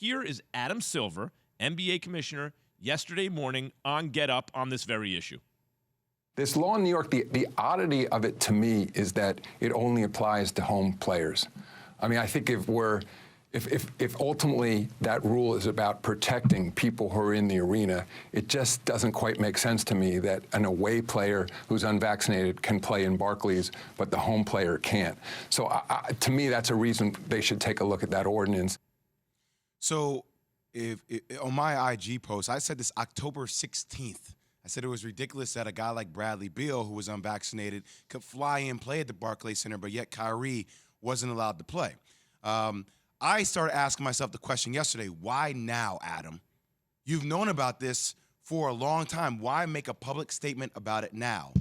Here is Adam Silver, NBA commissioner, yesterday morning on Get Up on this very issue. This law in New York, the oddity of it to me is that it only applies to home players. I mean, I think if ultimately that rule is about protecting people who are in the arena, it just doesn't quite make sense to me that an away player who's unvaccinated can play in Barclays, but the home player can't. So to me, that's a reason they should take a look at that ordinance. So if on my IG post, I said this October 16th. I said it was ridiculous that a guy like Bradley Beal, who was unvaccinated, could fly in, play at the Barclays Center, but yet Kyrie wasn't allowed to play. I started asking myself the question yesterday, why now, Adam? You've known about this for a long time. Why make a public statement about it now?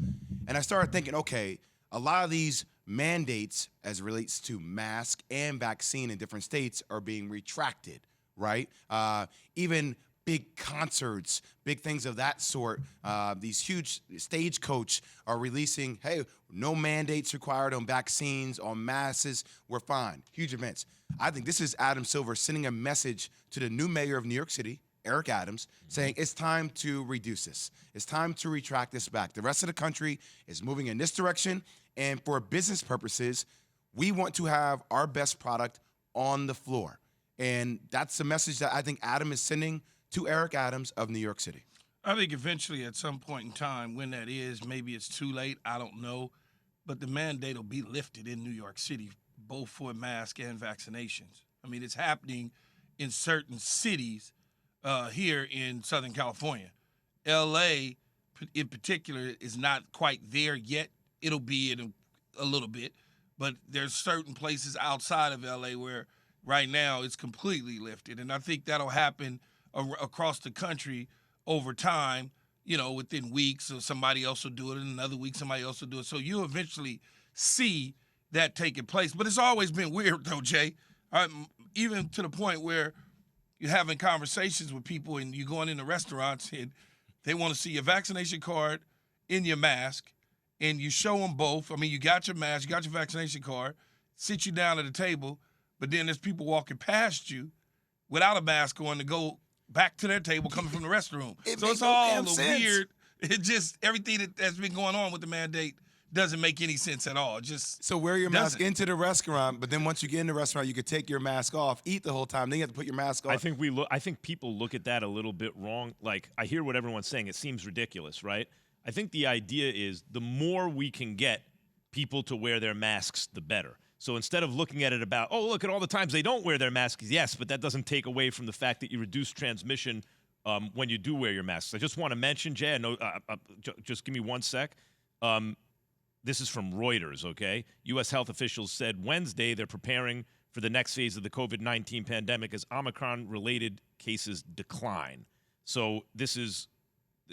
And I started thinking, okay, a lot of these mandates as it relates to mask and vaccine in different states are being retracted, right? Even big concerts, big things of that sort. These huge Stagecoach are releasing, hey, no mandates required on vaccines, on masks, we're fine. Huge events. I think this is Adam Silver sending a message to the new mayor of New York City, Eric Adams, saying it's time to reduce this. It's time to retract this back. The rest of the country is moving in this direction, and for business purposes, we want to have our best product on the floor. And that's the message that I think Adam is sending to Eric Adams of New York City. I think eventually at some point in time, when that is, maybe it's too late, I don't know, but the mandate will be lifted in New York City, both for mask and vaccinations. I mean, it's happening in certain cities here in Southern California. L.A. in particular is not quite there yet. It'll be in a little bit, but there's certain places outside of L.A. where right now it's completely lifted, and I think that'll happen across the country over time, you know, within weeks, or somebody else will do it, and another week somebody else will do it. So you'll eventually see that taking place. But it's always been weird, though, Jay, even to the point where you're having conversations with people and you're going into restaurants and they want to see your vaccination card in your mask, and you show them both. I mean, you got your mask, you got your vaccination card, sit you down at a table, but then there's people walking past you without a mask on to go back to their table coming from the restroom. So it's all weird. It just, everything that's been going on with the mandate doesn't make any sense at all. Just so wear your mask into the restaurant, but then once you get in the restaurant, you could take your mask off, eat the whole time, then you have to put your mask on. I think people look at that a little bit wrong. Like, I hear what everyone's saying. It seems ridiculous, right? I think the idea is the more we can get people to wear their masks, the better. So instead of looking at it about, oh, look at all the times they don't wear their masks, yes, but that doesn't take away from the fact that you reduce transmission when you do wear your masks. I just want to mention, Jay, I know, just give me one sec. This is from Reuters, okay? U.S. health officials said Wednesday they're preparing for the next phase of the COVID-19 pandemic as Omicron-related cases decline. So this is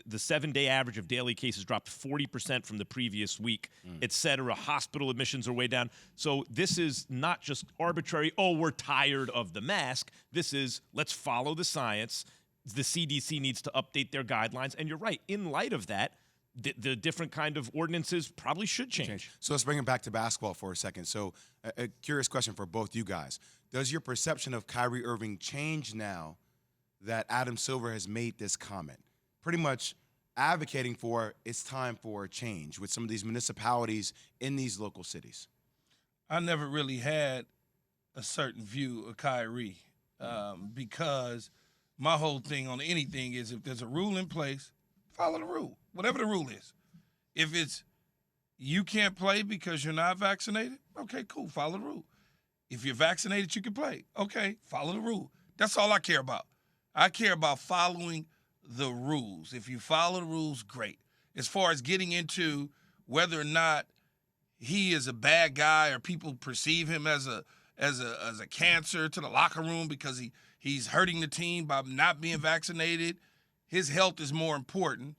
the 7-day average of daily cases dropped 40% from the previous week, et cetera. Hospital admissions are way down. So this is not just arbitrary, oh, we're tired of the mask. This is, let's follow the science. The CDC needs to update their guidelines. And you're right, in light of that, the different kind of ordinances probably should change. So let's bring it back to basketball for a second. So a curious question for both you guys. Does your perception of Kyrie Irving change now that Adam Silver has made this comment? Pretty much advocating for it's time for a change with some of these municipalities in these local cities. I never really had a certain view of Kyrie because my whole thing on anything is if there's a rule in place, follow the rule, whatever the rule is. If it's you can't play because you're not vaccinated, okay, cool, follow the rule. If you're vaccinated, you can play. Okay, follow the rule. That's all I care about. I care about following the rules. If you follow the rules, great. As far as getting into whether or not he is a bad guy or people perceive him as a cancer to the locker room because he's hurting the team by not being vaccinated, his health is more important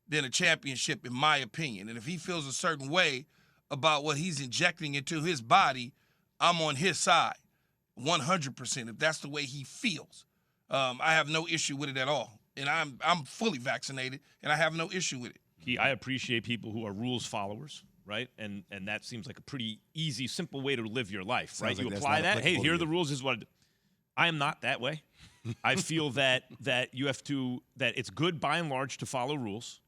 than a championship, in my opinion. And if he feels a certain way about what he's injecting into his body, I'm on his side 100% if that's the way he feels. I have no issue with it at all. And I'm fully vaccinated, and I have no issue with it. I appreciate people who are rules followers, right? And that seems like a pretty easy, simple way to live your life, right? You apply that. Hey, here are the rules. Is what I am not that way. I feel that you have to that it's good by and large to follow rules,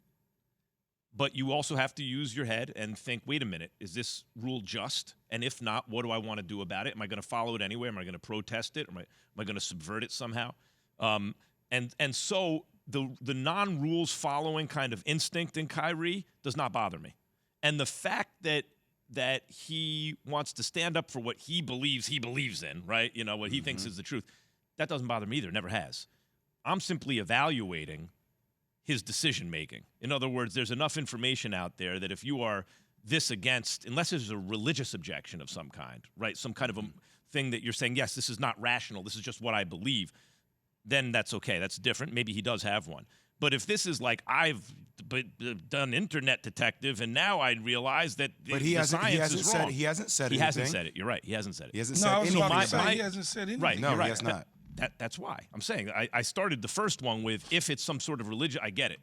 but you also have to use your head and think, wait a minute, is this rule just? And if not, what do I want to do about it? Am I going to follow it anyway? Am I going to protest it? Am I going to subvert it somehow? And so the non-rules following kind of instinct in Kyrie does not bother me. And the fact that he wants to stand up for what he believes in, right? You know, what he thinks is the truth. That doesn't bother me either, never has. I'm simply evaluating his decision-making. In other words, there's enough information out there that if you are this against, unless there's a religious objection of some kind, right, some kind of a thing that you're saying, yes, this is not rational, this is just what I believe, then that's okay. That's different. Maybe he does have one. But if this is like, I've done internet detective, and now I realize that the science is wrong. He hasn't said anything. He hasn't said it. You're right. He hasn't said it. He hasn't said anything. He hasn't said anything. Right. No, you're right. he has not. That's why I'm saying I started the first one with if it's some sort of religion, I get it.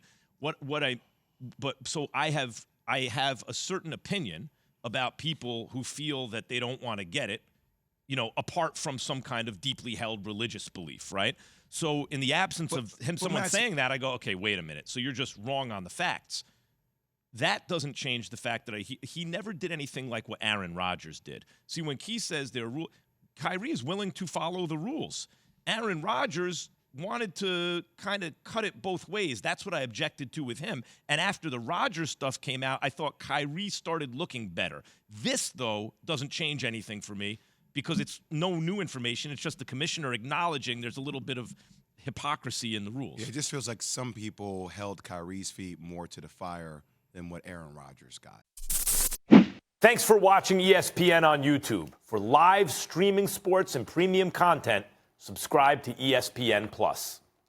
So I have a certain opinion about people who feel that they don't want to get it, you know, apart from some kind of deeply held religious belief, right? So in the absence of someone saying that, I go, okay, wait a minute. So you're just wrong on the facts. That doesn't change the fact that he never did anything like what Aaron Rodgers did. See, when Key says there are rules, Kyrie is willing to follow the rules. Aaron Rodgers wanted to kind of cut it both ways. That's what I objected to with him. And after the Rodgers stuff came out, I thought Kyrie started looking better. This, though, doesn't change anything for me because it's no new information. It's just the commissioner acknowledging there's a little bit of hypocrisy in the rules. Yeah, it just feels like some people held Kyrie's feet more to the fire than what Aaron Rodgers got. Thanks for watching ESPN on YouTube. For live streaming sports and premium content, subscribe to ESPN+.